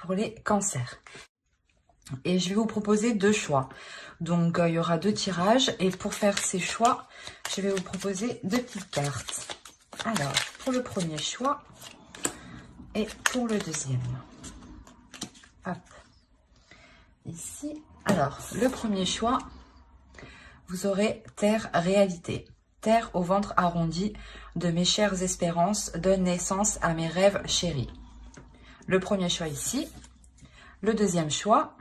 pour les cancers. Et je vais vous proposer 2 choix. Donc, il y aura 2 tirages. Et pour faire ces choix, je vais vous proposer 2 petites cartes. Alors, pour le premier choix et pour le deuxième. Hop. Ici. Alors, le premier choix, vous aurez Terre réalité. Terre au ventre arrondi de mes chères espérances donne naissance à mes rêves chéris. Le premier choix ici. Le deuxième choix,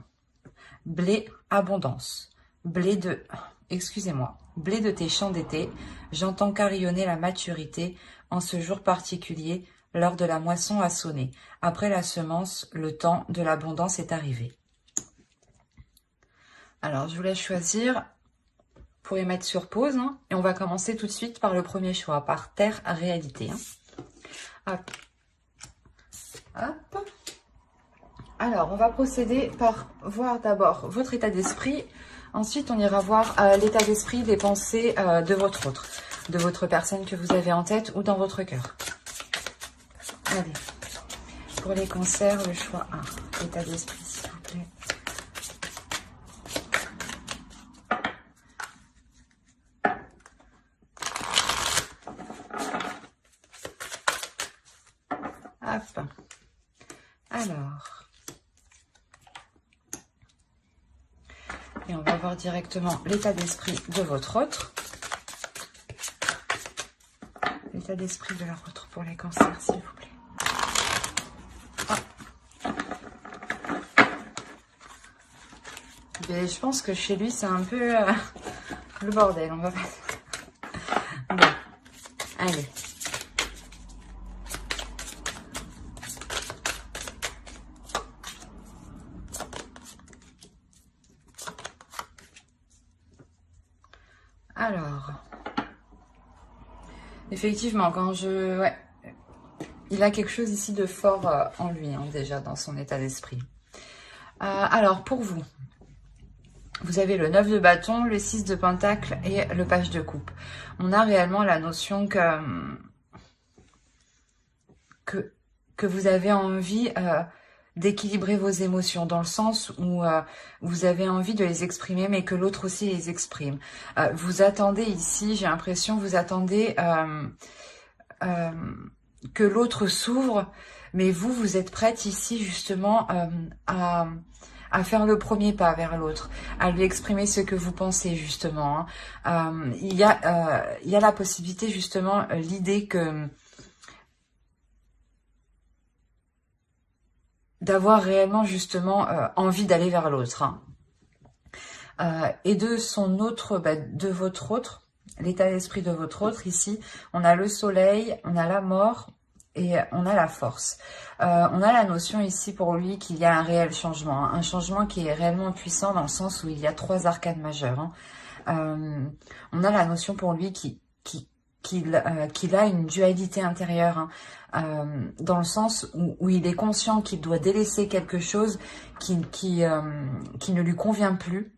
blé abondance. Blé de, excusez-moi, blé de tes champs d'été, j'entends carillonner la maturité en ce jour particulier, l'heure de la moisson a sonné. Après la semence, le temps de l'abondance est arrivé. Alors, je vous laisse choisir. Vous pourrez mettre sur pause. Hein, et on va commencer tout de suite par le premier choix, par Terre à réalité. Hein. Hop. Hop. Alors, on va procéder par voir d'abord votre état d'esprit. Ensuite, on ira voir l'état d'esprit des pensées de votre autre, de votre personne que vous avez en tête ou dans votre cœur. Allez, pour les cancers, le choix 1. État d'esprit, s'il vous plaît. Hop. Alors. Et on va voir directement l'état d'esprit de votre autre. L'état d'esprit de leur autre pour les cancers, s'il vous plaît. Ah. Mais je pense que chez lui, c'est un peu le bordel. On va pas... Bon. Allez. Alors, effectivement, ouais, il a quelque chose ici de fort en lui, hein, déjà, dans son état d'esprit. Alors, pour vous, vous avez le 9 de bâton, le 6 de pentacle et le page de coupe. On a réellement la notion que vous avez envie... d'équilibrer vos émotions, dans le sens où vous avez envie de les exprimer, mais que l'autre aussi les exprime. Vous attendez ici, j'ai l'impression, vous attendez que l'autre s'ouvre, mais vous êtes prête ici justement à faire le premier pas vers l'autre, à lui exprimer ce que vous pensez justement. Hein. Il y a la possibilité justement, l'idée que d'avoir réellement justement envie d'aller vers l'autre. Hein. Et de son autre, de votre autre, l'état d'esprit de votre autre, ici, on a le soleil, on a la mort et on a la force. On a la notion ici pour lui qu'il y a un réel changement, hein, un changement qui est réellement puissant dans le sens où il y a 3 arcanes majeures. Hein. On a la notion pour lui qu'il a une dualité intérieure, hein, dans le sens où il est conscient qu'il doit délaisser quelque chose qui ne lui convient plus,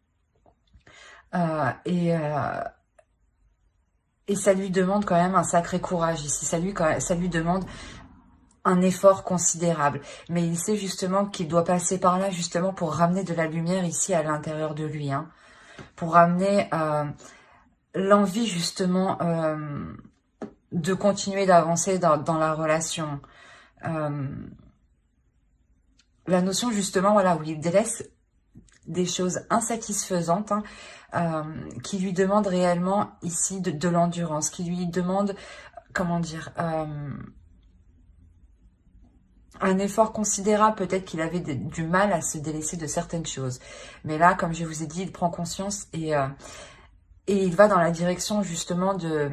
et ça lui demande quand même un sacré courage ici, ça lui demande un effort considérable, mais il sait justement qu'il doit passer par là justement pour ramener de la lumière ici à l'intérieur de lui, hein, pour ramener l'envie justement de continuer d'avancer dans la relation. La notion justement, voilà, où il délaisse des choses insatisfaisantes, hein, qui lui demandent réellement ici de l'endurance, qui lui demandent, comment dire, un effort considérable. Peut-être qu'il avait du mal à se délaisser de certaines choses. Mais là, comme je vous ai dit, il prend conscience et il va dans la direction justement de...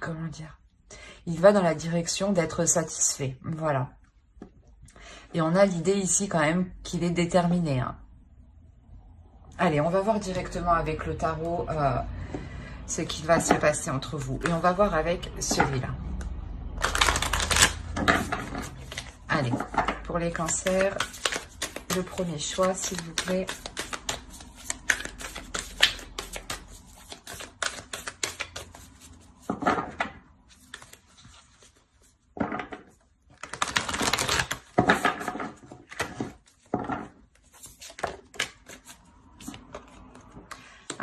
Comment dire? Il va dans la direction d'être satisfait. Voilà. Et on a l'idée ici quand même qu'il est déterminé. Hein. Allez, on va voir directement avec le tarot ce qui va se passer entre vous. Et on va voir avec celui-là. Allez, pour les cancers, le premier choix, s'il vous plaît.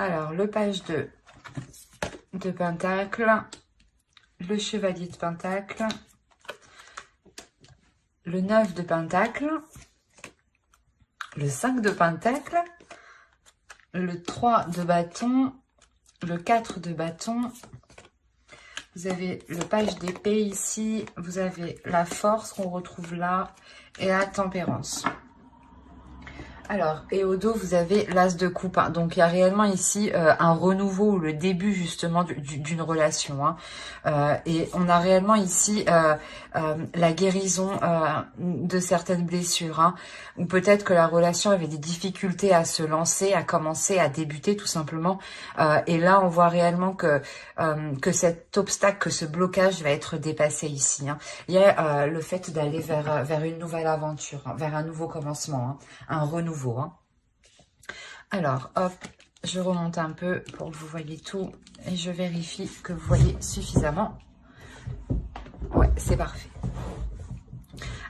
Alors, le page de Pentacle, le chevalier de Pentacle, le 9 de Pentacle, le 5 de Pentacle, le 3 de bâton, le 4 de bâton. Vous avez le page d'épée ici, vous avez la force qu'on retrouve là et la tempérance. Alors, et au dos, vous avez l'as de coupe. Hein. Donc, il y a réellement ici un renouveau, le début justement d'une relation. Hein. Et on a réellement ici la guérison de certaines blessures. Hein, ou peut-être que la relation avait des difficultés à se lancer, à commencer, à débuter tout simplement. Et là, on voit réellement que cet obstacle, que ce blocage va être dépassé ici. Hein. Il y a le fait d'aller vers une nouvelle aventure, hein, vers un nouveau commencement, hein, un renouveau. Hein. Alors, hop, je remonte un peu pour que vous voyez tout et je vérifie que vous voyez suffisamment. Ouais, c'est parfait.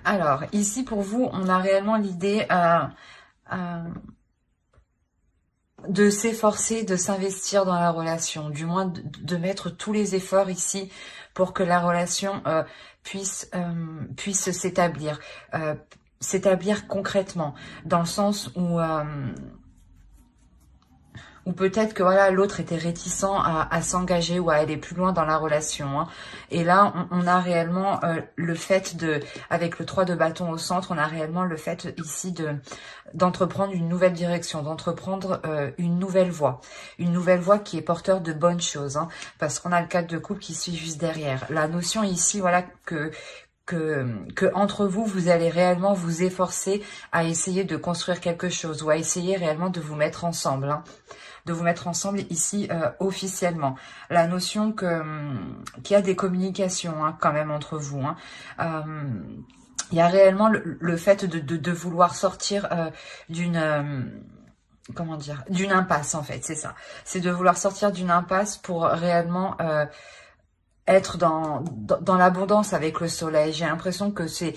Alors, ici pour vous, on a réellement l'idée de s'efforcer, de s'investir dans la relation, du moins de mettre tous les efforts ici pour que la relation puisse s'établir. S'établir concrètement, dans le sens où peut-être que voilà, l'autre était réticent à s'engager ou à aller plus loin dans la relation. Hein. Et là, on a réellement le fait avec le 3 de bâton au centre, on a réellement le fait ici d'entreprendre une nouvelle direction, d'entreprendre une nouvelle voie qui est porteur de bonnes choses. Hein, parce qu'on a le 4 de coupe qui suit juste derrière. La notion ici, voilà, que entre vous, vous allez réellement vous efforcer à essayer de construire quelque chose ou à essayer réellement de vous mettre ensemble. Hein. De vous mettre ensemble ici officiellement. La notion qu'il y a des communications hein, quand même entre vous. Hein. Il y a réellement le fait de vouloir sortir comment dire, d'une impasse en fait, c'est ça. C'est de vouloir sortir d'une impasse pour réellement être dans l'abondance avec le soleil. J'ai l'impression que c'est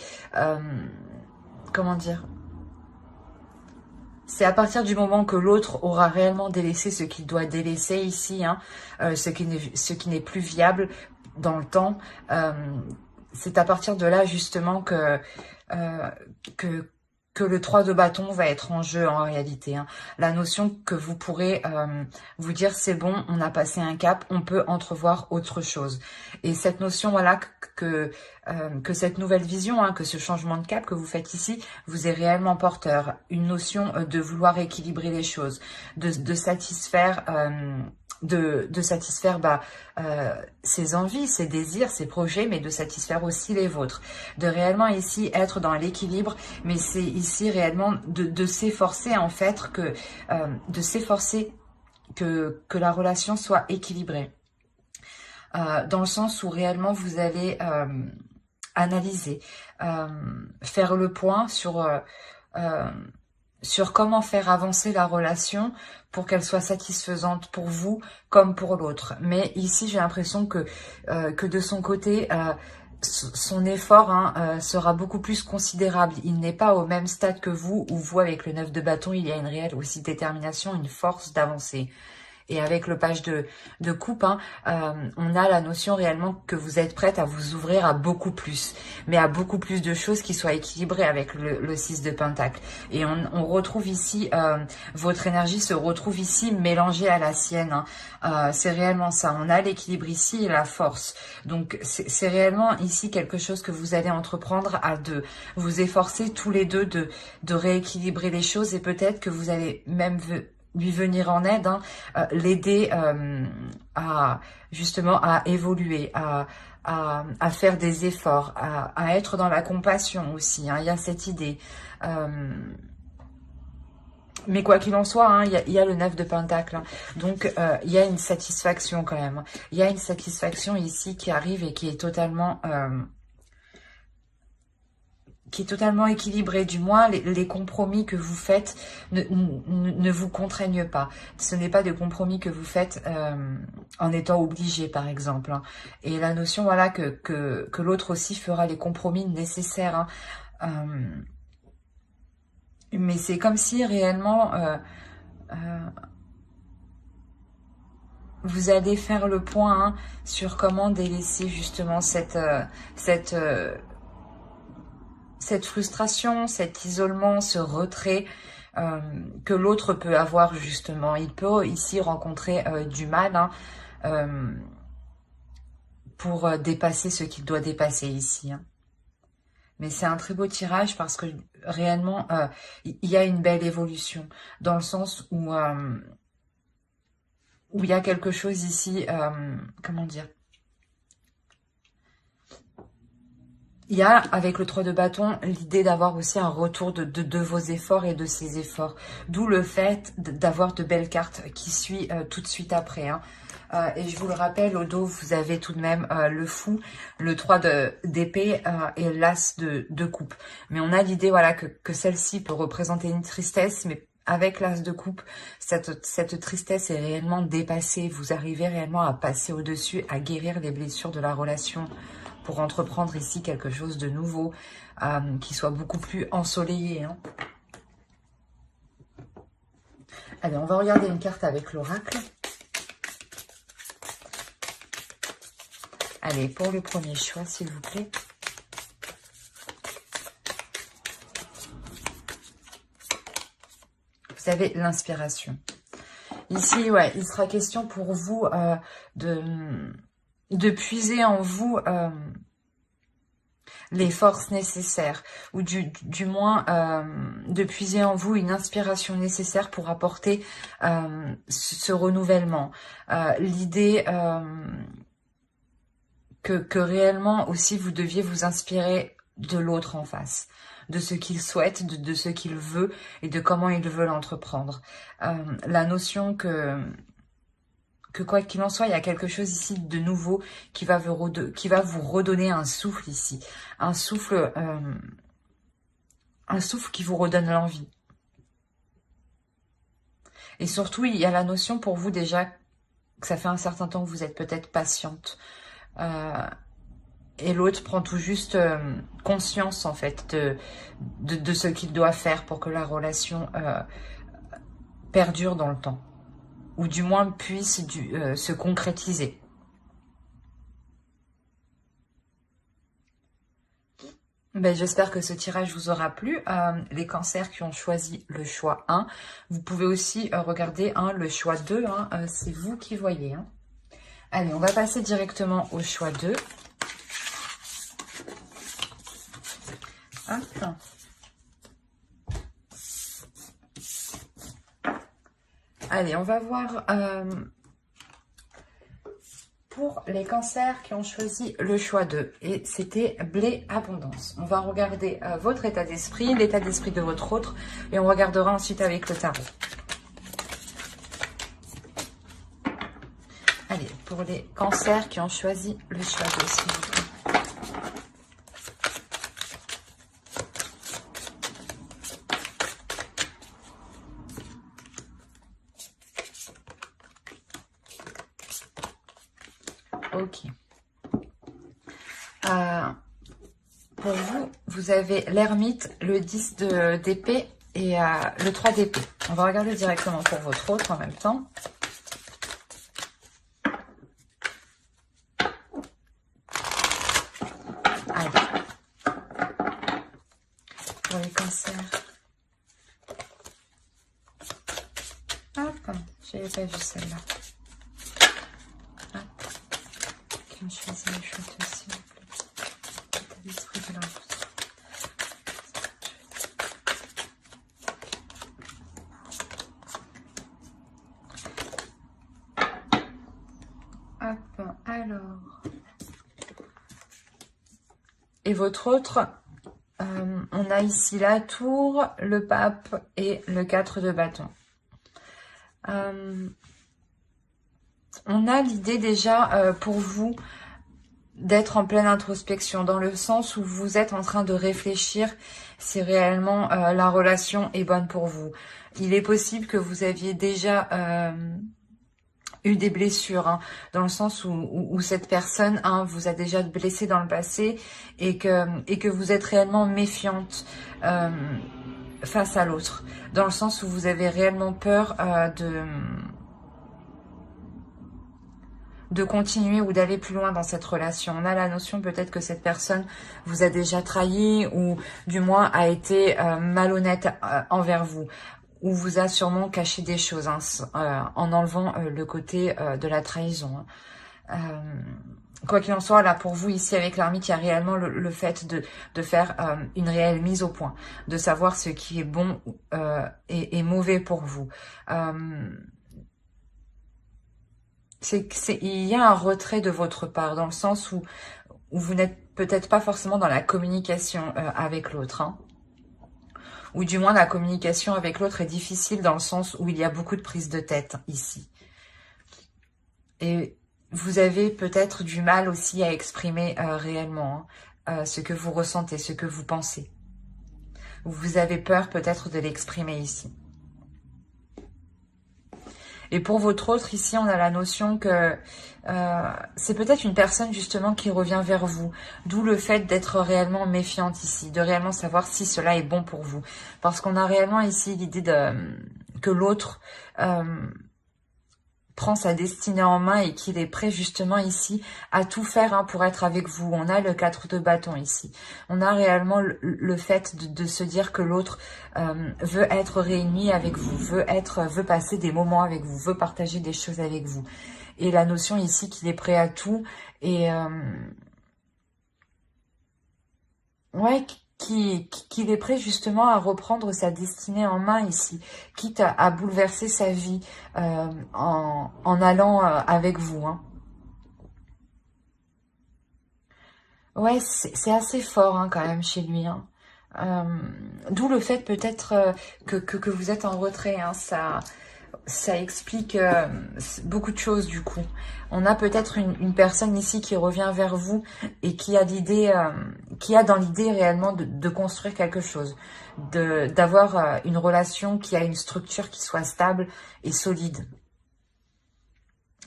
comment dire, c'est à partir du moment que l'autre aura réellement délaissé ce qu'il doit délaisser ici, hein, ce qui n'est plus viable dans le temps, c'est à partir de là justement que le 3 de bâton va être en jeu en réalité. Hein. La notion que vous pourrez vous dire c'est bon, on a passé un cap, on peut entrevoir autre chose. Et cette notion, voilà, que cette nouvelle vision, hein, que ce changement de cap que vous faites ici, vous est réellement porteur. Une notion de vouloir équilibrer les choses, de satisfaire... de satisfaire ses envies, ses désirs, ses projets, mais de satisfaire aussi les vôtres. De réellement ici être dans l'équilibre, mais c'est ici réellement de s'efforcer en fait de s'efforcer que la relation soit équilibrée. Dans le sens où réellement vous allez analyser, faire le point sur comment faire avancer la relation pour qu'elle soit satisfaisante pour vous comme pour l'autre. Mais ici, j'ai l'impression que de son côté, son effort hein, sera beaucoup plus considérable. Il n'est pas au même stade que vous, où vous, avec le 9 de bâton, il y a une réelle aussi détermination, une force d'avancer. Et avec le page de coupe, hein, on a la notion réellement que vous êtes prête à vous ouvrir à beaucoup plus. Mais à beaucoup plus de choses qui soient équilibrées avec le 6 de pentacle. Et on retrouve ici, votre énergie se retrouve ici mélangée à la sienne. Hein. C'est réellement ça. On a l'équilibre ici et la force. Donc c'est réellement ici quelque chose que vous allez entreprendre à vous efforcer tous les deux de rééquilibrer les choses. Et peut-être que vous allez même lui venir en aide, hein, l'aider justement à évoluer, à faire des efforts, à être dans la compassion aussi. Hein, il y a cette idée. Mais quoi qu'il en soit, hein, il y a le 9 de pentacle. Hein, donc, il y a une satisfaction quand même. Il y a une satisfaction ici qui arrive et qui est totalement... équilibré. Du moins, les compromis que vous faites ne vous contraignent pas. Ce n'est pas de compromis que vous faites en étant obligé, par exemple. Hein. Et la notion, voilà, que l'autre aussi fera les compromis nécessaires. Hein. Mais c'est comme si réellement... vous allez faire le point hein, sur comment délaisser justement cette frustration, cet isolement, ce retrait que l'autre peut avoir justement. Il peut ici rencontrer du mal hein, pour dépasser ce qu'il doit dépasser ici. Hein. Mais c'est un très beau tirage parce que réellement, il y a une belle évolution dans le sens où il y a quelque chose ici, comment dire, il y a, avec le 3 de bâton, l'idée d'avoir aussi un retour de vos efforts et de ces efforts. D'où le fait d'avoir de belles cartes qui suivent tout de suite après. Hein. Et je vous le rappelle, au dos, vous avez tout de même le fou, le 3 d'épée et l'as de coupe. Mais on a l'idée voilà, que celle-ci peut représenter une tristesse, mais avec l'as de coupe, cette tristesse est réellement dépassée. Vous arrivez réellement à passer au-dessus, à guérir les blessures de la relation pour entreprendre ici quelque chose de nouveau, qui soit beaucoup plus ensoleillé. Hein. Allez, on va regarder une carte avec l'oracle. Allez, pour le premier choix, s'il vous plaît. Vous avez l'inspiration. Ici, ouais, il sera question pour vous de puiser en vous les forces nécessaires, ou du moins de puiser en vous une inspiration nécessaire pour apporter ce renouvellement. L'idée que réellement aussi vous deviez vous inspirer de l'autre en face, de ce qu'il souhaite, de ce qu'il veut et de comment il veut l'entreprendre. La notion que quoi qu'il en soit, il y a quelque chose ici de nouveau qui va vous redonner un souffle ici, un souffle qui vous redonne l'envie. Et surtout, il y a la notion pour vous déjà que ça fait un certain temps que vous êtes peut-être patiente. Et l'autre prend tout juste conscience en fait de ce qu'il doit faire pour que la relation perdure dans le temps, ou du moins puisse se concrétiser. Ben, j'espère que ce tirage vous aura plu. Les cancers qui ont choisi le choix 1, vous pouvez aussi regarder le choix 2, hein, c'est vous qui voyez. Hein. Allez, on va passer directement au choix 2. Hop. Allez, on va voir pour les cancers qui ont choisi le choix 2. Et c'était blé abondance. On va regarder votre état d'esprit, l'état d'esprit de votre autre. Et on regardera ensuite avec le tarot. Allez, pour les cancers qui ont choisi le choix 2, s'il vous plaît. Ok. Pour vous, vous avez l'ermite, le 10 d'épée et le 3 d'épée. On va regarder directement pour votre autre en même temps. Allez. Pour les cancers. Hop, j'avais pas vu celle-là. Qui ont choisi le choix de s'il vous plaît. L'état d'esprit de leur autre. Hop, alors. Et votre autre, on a ici la tour, le pape et le 4 de bâton. On a l'idée déjà pour vous d'être en pleine introspection, dans le sens où vous êtes en train de réfléchir si réellement la relation est bonne pour vous. Il est possible que vous aviez déjà eu des blessures, hein, dans le sens où cette personne vous a déjà blessé dans le passé et que vous êtes réellement méfiante face à l'autre, dans le sens où vous avez réellement peur de continuer ou d'aller plus loin dans cette relation. On a la notion peut-être que cette personne vous a déjà trahi ou du moins a été malhonnête envers vous, ou vous a sûrement caché des choses en enlevant le côté de la trahison. Quoi qu'il en soit, là pour vous ici avec l'ermite, il y a réellement le fait de faire une réelle mise au point, de savoir ce qui est bon et mauvais pour vous. Il y a un retrait de votre part, dans le sens où vous n'êtes peut-être pas forcément dans la communication avec l'autre. Ou du moins la communication avec l'autre est difficile dans le sens où il y a beaucoup de prise de tête ici. Et vous avez peut-être du mal aussi à exprimer réellement ce que vous ressentez, ce que vous pensez. Vous avez peur peut-être de l'exprimer ici. Et pour votre autre, ici, on a la notion que c'est peut-être une personne justement qui revient vers vous. D'où le fait d'être réellement méfiante ici, de réellement savoir si cela est bon pour vous. Parce qu'on a réellement ici l'idée que l'autre prend sa destinée en main et qu'il est prêt justement ici à tout faire pour être avec vous. On a le 4 de bâton ici. On a réellement le fait de se dire que l'autre veut être réuni avec vous, veut passer des moments avec vous, veut partager des choses avec vous. Et la notion ici qu'il est prêt à tout et ouais, qu'il est prêt justement à reprendre sa destinée en main ici, quitte à bouleverser sa vie en allant avec vous. Ouais, c'est assez fort quand même chez lui. D'où le fait peut-être que vous êtes en retrait. Ça explique beaucoup de choses du coup. On a peut-être une personne ici qui revient vers vous et qui a dans l'idée réellement de construire quelque chose, d'avoir une relation qui a une structure qui soit stable et solide.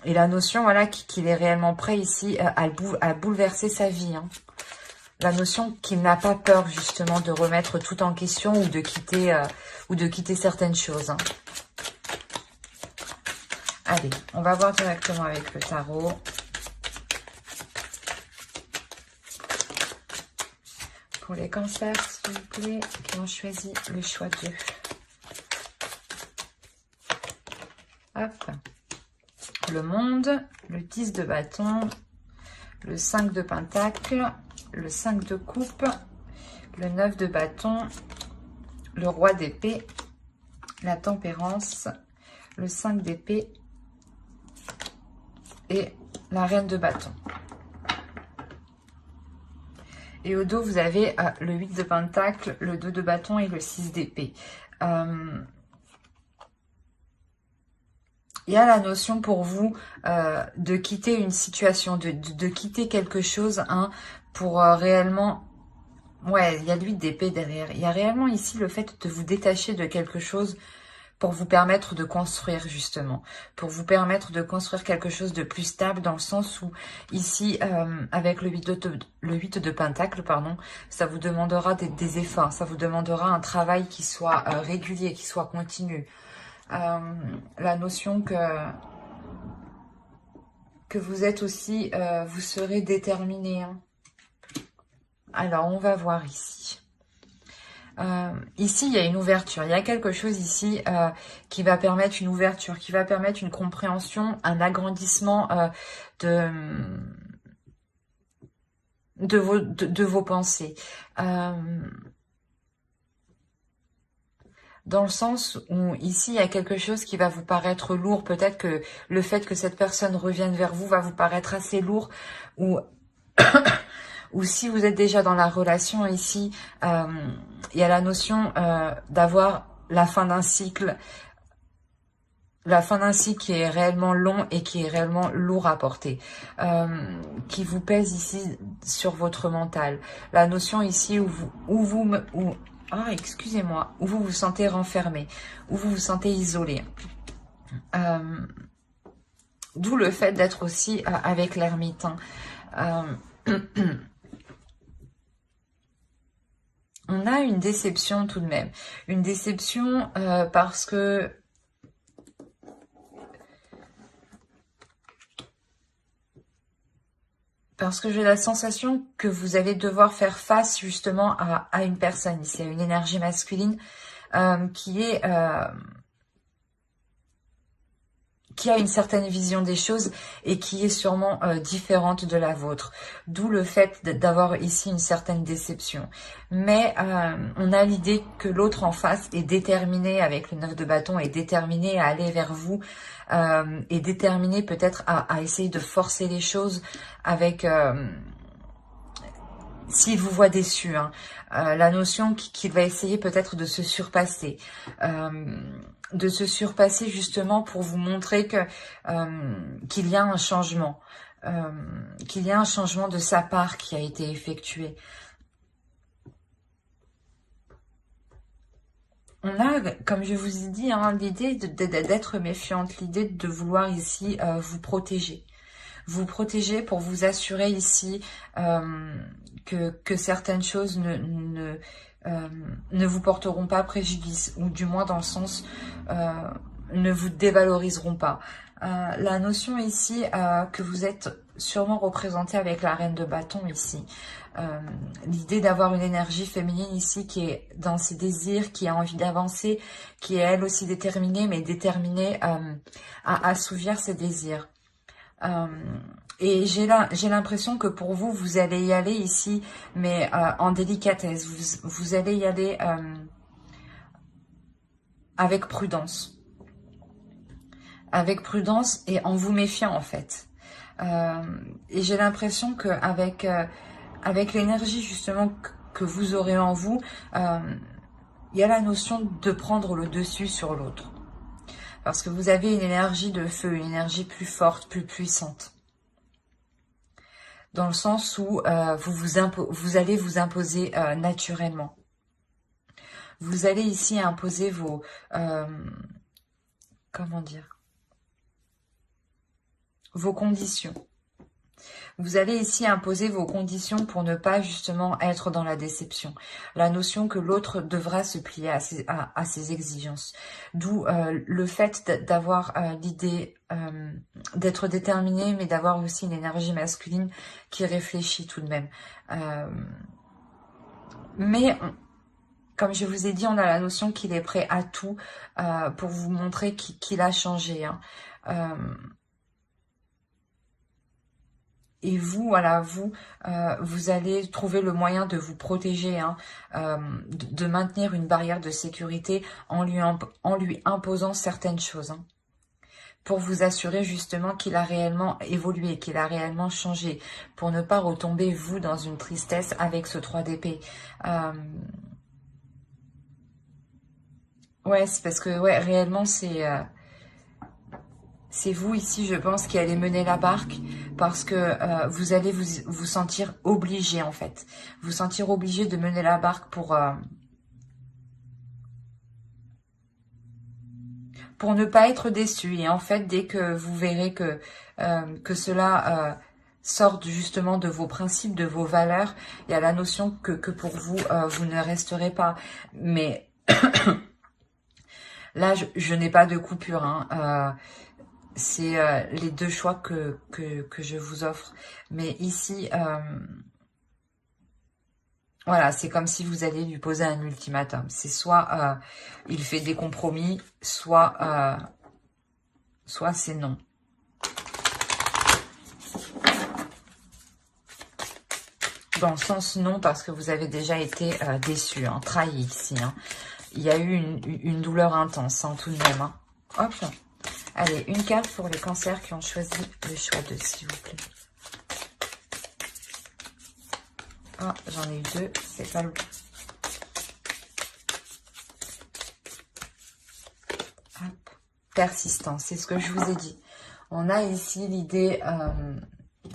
Et la notion, voilà, qu'il est réellement prêt ici à bouleverser sa vie. La notion qu'il n'a pas peur justement de remettre tout en question ou de quitter certaines choses. Allez, on va voir directement avec le tarot. Pour les cancers, s'il vous plaît, qui ont choisi le choix 2. Hop. Le monde, le 10 de bâton, le 5 de pentacle, le 5 de coupe, le 9 de bâton, le roi d'épée, la tempérance, le 5 d'épée et la reine de bâton. Et au dos, vous avez le 8 de pentacle, le 2 de bâton et le 6 d'épée. Il y a la notion pour vous de quitter une situation, de quitter quelque chose pour réellement... Ouais, il y a le 8 d'épée derrière. Il y a réellement ici le fait de vous détacher de quelque chose pour vous permettre de construire justement, pour vous permettre de construire quelque chose de plus stable dans le sens où ici, avec le 8 de pentacle, pardon, ça vous demandera des efforts, ça vous demandera un travail qui soit régulier, qui soit continu. La notion que vous êtes aussi, vous serez déterminé. Alors, on va voir ici. Ici, il y a une ouverture. Il y a quelque chose ici qui va permettre une ouverture, qui va permettre une compréhension, un agrandissement de vos pensées. Dans le sens où ici, il y a quelque chose qui va vous paraître lourd. Peut-être que le fait que cette personne revienne vers vous va vous paraître assez lourd ou... ou si vous êtes déjà dans la relation ici, il y a la notion d'avoir la fin d'un cycle qui est réellement long et qui est réellement lourd à porter, qui vous pèse ici sur votre mental. La notion ici où vous vous sentez renfermé, où vous vous sentez isolé. D'où le fait d'être aussi avec l'ermite. On a une déception tout de même. Une déception parce que Parce que j'ai la sensation que vous allez devoir faire face justement à une personne ici, à une énergie masculine qui a une certaine vision des choses et qui est sûrement différente de la vôtre. D'où le fait d'avoir ici une certaine déception. Mais on a l'idée que l'autre en face est déterminé, avec le 9 de bâton, est déterminé à aller vers vous, est déterminé peut-être à essayer de forcer les choses avec... s'il vous voit déçu, hein, la notion qu'il va essayer peut-être de se surpasser justement pour vous montrer que qu'il y a un changement, qu'il y a un changement de sa part qui a été effectué. On a, comme je vous ai dit, hein, l'idée d'être méfiante, l'idée de vouloir ici vous protéger. Vous protéger pour vous assurer ici que certaines choses ne vous porteront pas préjudice, ou du moins dans le sens ne vous dévaloriseront pas. La notion ici que vous êtes sûrement représenté avec la reine de bâton ici. L'idée d'avoir une énergie féminine ici qui est dans ses désirs, qui a envie d'avancer, qui est elle aussi déterminée, mais déterminée à assouvir ses désirs. Et j'ai l'impression que pour vous, vous allez y aller ici, mais en délicatesse. Vous allez y aller avec prudence. Avec prudence et en vous méfiant en fait. Et j'ai l'impression qu'avec avec l'énergie justement que vous aurez en vous, il y a la notion de prendre le dessus sur l'autre. Parce que vous avez une énergie de feu, une énergie plus forte, plus puissante. Dans le sens où vous allez vous imposer naturellement. Vous allez ici imposer vos... comment dire, vos conditions. Vous allez ici imposer vos conditions pour ne pas justement être dans la déception. La notion que l'autre devra se plier à ses exigences. D'où le fait d'avoir l'idée d'être déterminé, mais d'avoir aussi une énergie masculine qui réfléchit tout de même. Mais comme je vous ai dit, on a la notion qu'il est prêt à tout pour vous montrer qu'il a changé. Hein. Et vous, voilà, vous allez trouver le moyen de vous protéger, hein, de maintenir une barrière de sécurité en lui imposant certaines choses. Hein, pour vous assurer justement qu'il a réellement évolué, qu'il a réellement changé, pour ne pas retomber, vous, dans une tristesse avec ce 3 d'épée. Ouais, c'est parce que, ouais, réellement, c'est vous ici, je pense, qui allez mener la barque parce que vous allez vous sentir obligé, en fait. Vous sentir obligé de mener la barque pour ne pas être déçu. Et en fait, dès que vous verrez que cela sort justement de vos principes, de vos valeurs, il y a la notion que pour vous, vous ne resterez pas. Mais là, je n'ai pas de coupure, hein. C'est les deux choix que je vous offre. Mais ici, voilà, c'est comme si vous alliez lui poser un ultimatum. C'est soit il fait des compromis, soit c'est non. Dans le sens non, parce que vous avez déjà été déçu, hein, trahi ici. Hein. Il y a eu une douleur intense, hein, tout de même. Hein. Hop. Allez, une carte pour les cancers qui ont choisi le choix de, s'il vous plaît. Ah, j'en ai eu deux, c'est pas le... Hop. Persistance, c'est ce que je vous ai dit. On a ici l'idée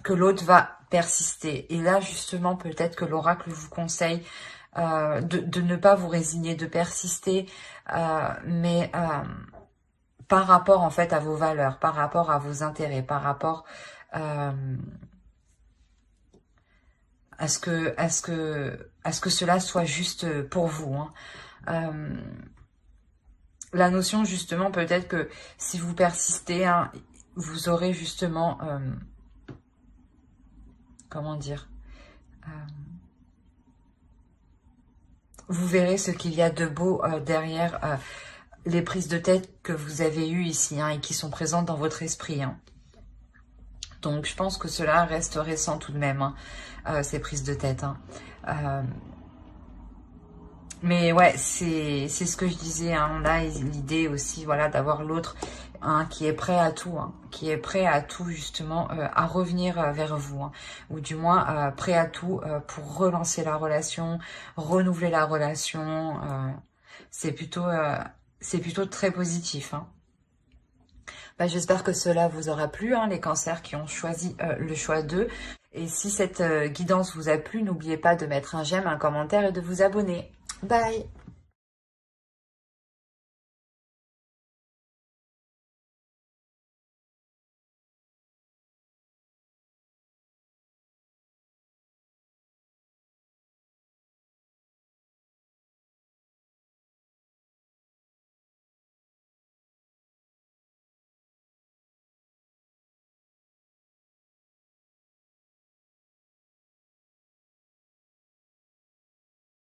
que l'autre va persister. Et là, justement, peut-être que l'oracle vous conseille de ne pas vous résigner, de persister, mais... par rapport en fait à vos valeurs, par rapport à vos intérêts, par rapport à ce que cela soit juste pour vous. Hein. La notion justement peut-être que si vous persistez, hein, vous aurez justement comment dire, vous verrez ce qu'il y a de beau derrière les prises de tête que vous avez eues ici, hein, et qui sont présentes dans votre esprit, hein. Donc, je pense que cela reste récent tout de même, hein, ces prises de tête, hein. Mais ouais, c'est ce que je disais, hein. On a l'idée aussi, voilà, d'avoir l'autre, hein, qui est prêt à tout, hein, qui est prêt à tout justement, à revenir vers vous, hein, ou du moins prêt à tout pour relancer la relation, renouveler la relation. C'est plutôt très positif, hein. Bah, j'espère que cela vous aura plu, hein, les cancers qui ont choisi le choix d'eux. Et si cette guidance vous a plu, n'oubliez pas de mettre un j'aime, un commentaire et de vous abonner. Bye!